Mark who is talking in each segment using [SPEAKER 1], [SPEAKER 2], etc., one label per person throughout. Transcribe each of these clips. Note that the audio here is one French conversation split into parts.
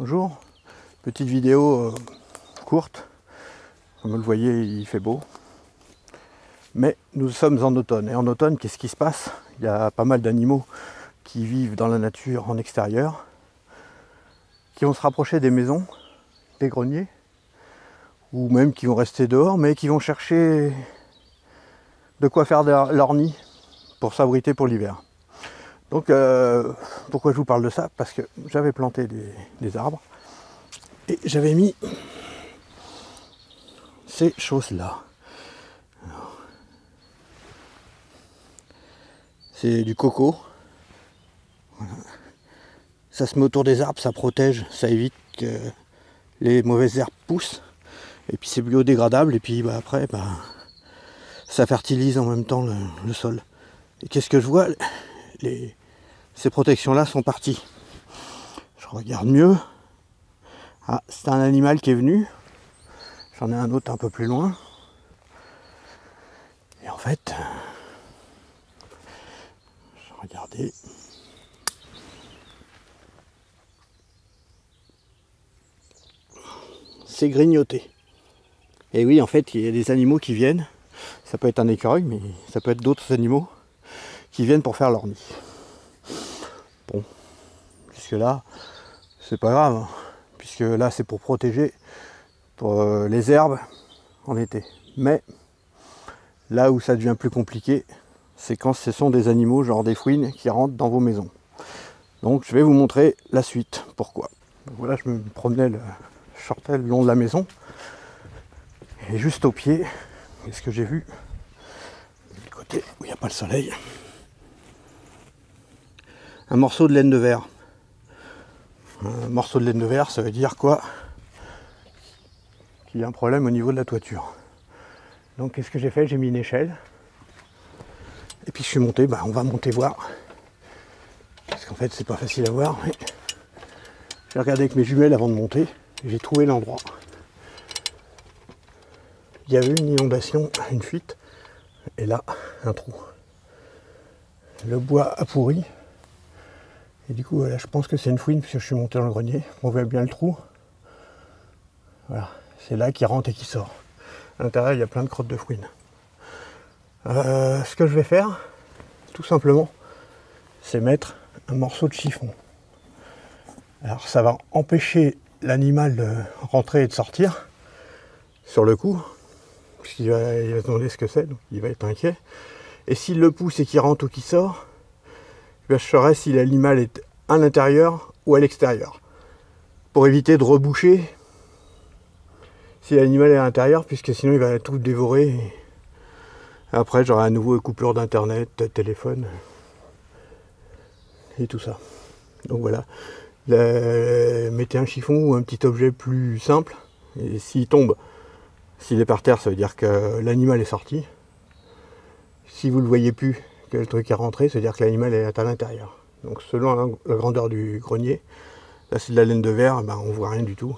[SPEAKER 1] Bonjour, petite vidéo courte. Comme vous le voyez, il fait beau. Mais nous sommes en automne. Et en automne, qu'est-ce qui se passe? Il y a pas mal d'animaux qui vivent dans la nature en extérieur, qui vont se rapprocher des maisons, des greniers, ou même qui vont rester dehors, mais qui vont chercher de quoi faire leur nid pour s'abriter pour l'hiver. Donc pourquoi je vous parle de ça? Parce que j'avais planté des arbres et j'avais mis ces choses-là. C'est du coco. Voilà. Ça se met autour des arbres, ça protège, ça évite que les mauvaises herbes poussent. Et puis c'est biodégradable et puis après ça fertilise en même temps le sol. Et qu'est-ce que je vois? Ces protections-là sont parties. Je regarde mieux. Ah, c'est un animal qui est venu. J'en ai un autre un peu plus loin. Et en fait, je regardais. C'est grignoté. Et oui, en fait, il y a des animaux qui viennent. Ça peut être un écureuil, mais ça peut être d'autres animaux qui viennent pour faire leur nid. Bon, jusque là, c'est pas grave, hein, puisque là c'est pour protéger les herbes en été. Mais là où ça devient plus compliqué, c'est quand ce sont des animaux, genre des fouines, qui rentrent dans vos maisons. Donc je vais vous montrer la suite, pourquoi. Donc voilà, je me promenais, je sortais le long de la maison, et juste au pied, qu'est-ce que j'ai vu? Du côté où il n'y a pas le soleil, un morceau de laine de verre. Un morceau de laine de verre, ça veut dire quoi? Qu'il y a un problème au niveau de la toiture. Donc qu'est-ce que j'ai fait? J'ai mis une échelle. Et puis je suis monté, on va monter voir. Parce qu'en fait c'est pas facile à voir. Mais j'ai regardé avec mes jumelles avant de monter. J'ai trouvé l'endroit. Il y avait une inondation, une fuite. Et là, un trou. Le bois a pourri. Et du coup, voilà, je pense que c'est une fouine puisque je suis monté dans le grenier. On voit bien le trou. Voilà, c'est là qu'il rentre et qui sort. À l'intérieur, il y a plein de crottes de fouine. Ce que je vais faire, tout simplement, c'est mettre un morceau de chiffon. Alors, ça va empêcher l'animal de rentrer et de sortir sur le coup, puisqu'il va se demander ce que c'est, donc il va être inquiet. Et s'il le pousse et qu'il rentre ou qu'il sort, je saurai si l'animal est à l'intérieur ou à l'extérieur, pour éviter de reboucher si l'animal est à l'intérieur, puisque sinon il va tout dévorer. Et après j'aurai à nouveau une coupure d'internet, de téléphone et tout ça. Donc voilà, mettez un chiffon ou un petit objet plus simple, et s'il tombe, s'il est par terre, ça veut dire que l'animal est sorti. Si vous ne le voyez plus, que le truc est rentré, ça veut dire que l'animal est à l'intérieur. Donc selon la grandeur du grenier, là c'est de la laine de verre, on voit rien du tout.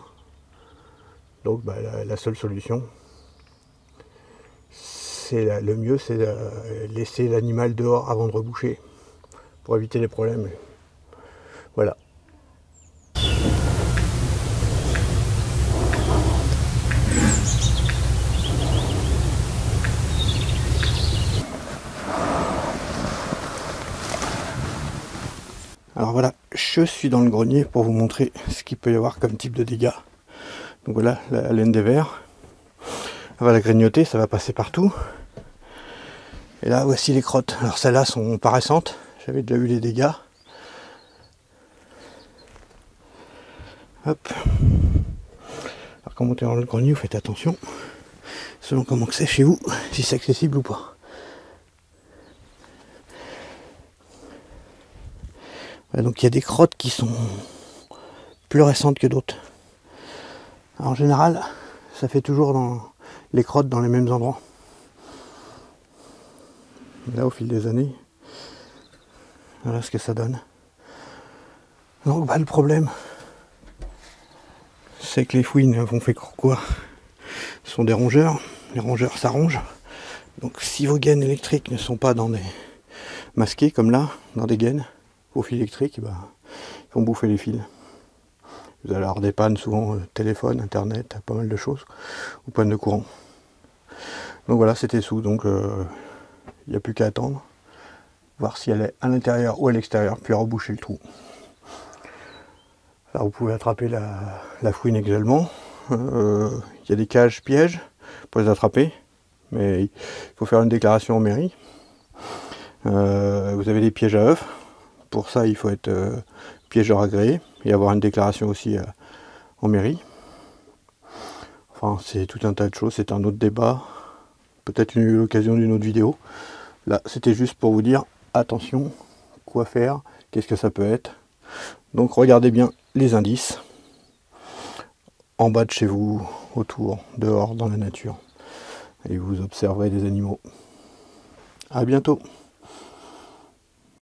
[SPEAKER 1] Donc la seule solution, le mieux, c'est de laisser l'animal dehors avant de reboucher, pour éviter les problèmes. Voilà. Alors voilà, je suis dans le grenier pour vous montrer ce qu'il peut y avoir comme type de dégâts. Donc voilà, la laine des vers. Elle va la grignoter, ça va passer partout. Et là, voici les crottes. Alors celles-là sont pas récentes, j'avais déjà eu les dégâts. Hop. Alors quand vous montez dans le grenier, vous faites attention, selon comment que c'est chez vous, si c'est accessible ou pas. Voilà, donc il y a des crottes qui sont plus récentes que d'autres. En général, ça fait toujours les crottes dans les mêmes endroits. Là, au fil des années, voilà ce que ça donne. Donc le problème, c'est que les fouines vont faire quoi? Ce sont des rongeurs. Les rongeurs, ça ronge. Donc si vos gaines électriques ne sont pas masquées comme là, dans des gaines, au fil électrique, ils vont bouffer les fils. Vous allez avoir des pannes souvent, téléphone, internet, pas mal de choses, ou panne de courant. Donc voilà, c'était sous, donc il n'y a plus qu'à attendre, voir si elle est à l'intérieur ou à l'extérieur, puis reboucher le trou. Alors vous pouvez attraper la fouine également. Il y a des cages pièges pour les attraper, mais il faut faire une déclaration en mairie. Vous avez des pièges à œufs. Pour ça, il faut être piégeur agréé et avoir une déclaration aussi en mairie. Enfin, c'est tout un tas de choses, c'est un autre débat. Peut-être l'occasion d'une autre vidéo. Là, c'était juste pour vous dire, attention, quoi faire, qu'est-ce que ça peut être. Donc regardez bien les indices. En bas de chez vous, autour, dehors, dans la nature. Et vous observerez des animaux. À bientôt.